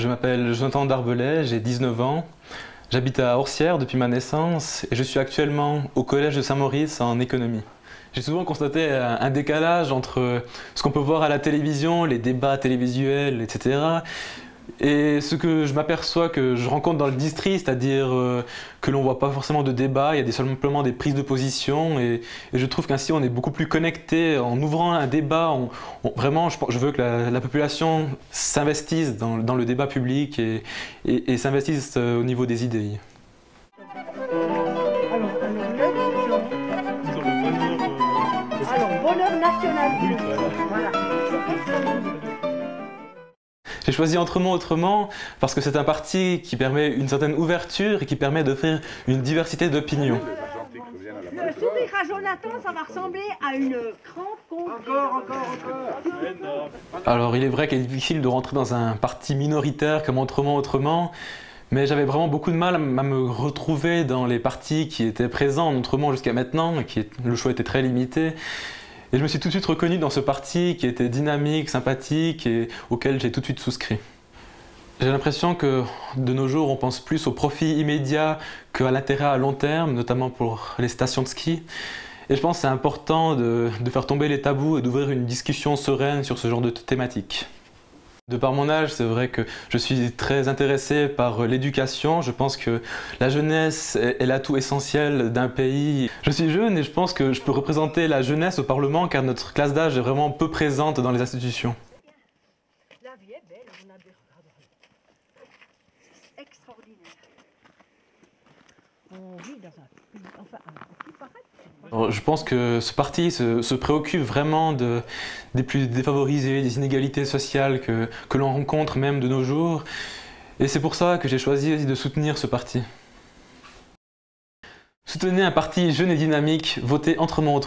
Je m'appelle Jonathan Darbelay, j'ai 19 ans. J'habite à Orsières depuis ma naissance et je suis actuellement au collège de Saint-Maurice en économie. J'ai souvent constaté un décalage entre ce qu'on peut voir à la télévision, les débats télévisuels, etc. et ce que je m'aperçois que je rencontre dans le district, c'est-à-dire que l'on ne voit pas forcément de débat, il y a simplement des prises de position et je trouve qu'ainsi on est beaucoup plus connecté. En ouvrant un débat, vraiment je veux que la population s'investisse dans le débat public et s'investisse au niveau des idées. Alors, bonheur national. Voilà. J'ai choisi Autrement parce que c'est un parti qui permet une certaine ouverture et qui permet d'offrir une diversité d'opinions. Le sourire à Jonathan, ça va ressembler à une crampe contre... Encore. Alors il est vrai qu'il est difficile de rentrer dans un parti minoritaire comme Autrement, mais j'avais vraiment beaucoup de mal à me retrouver dans les partis qui étaient présents Autrement jusqu'à maintenant, et le choix était très limité. Et je me suis tout de suite reconnu dans ce parti qui était dynamique, sympathique et auquel j'ai tout de suite souscrit. J'ai l'impression que de nos jours on pense plus au profit immédiat qu'à l'intérêt à long terme, notamment pour les stations de ski. Et je pense que c'est important de faire tomber les tabous et d'ouvrir une discussion sereine sur ce genre de thématiques. De par mon âge, c'est vrai que je suis très intéressé par l'éducation. Je pense que la jeunesse est l'atout essentiel d'un pays. Je suis jeune et je pense que je peux représenter la jeunesse au Parlement car notre classe d'âge est vraiment peu présente dans les institutions. La vie est belle, on a des regards. C'est extraordinaire. On vit dans un petit paradis. Alors, je pense que ce parti se préoccupe vraiment des plus défavorisés, des inégalités sociales que l'on rencontre même de nos jours. Et c'est pour ça que j'ai choisi de soutenir ce parti. Soutenez un parti jeune et dynamique, votez Autrement.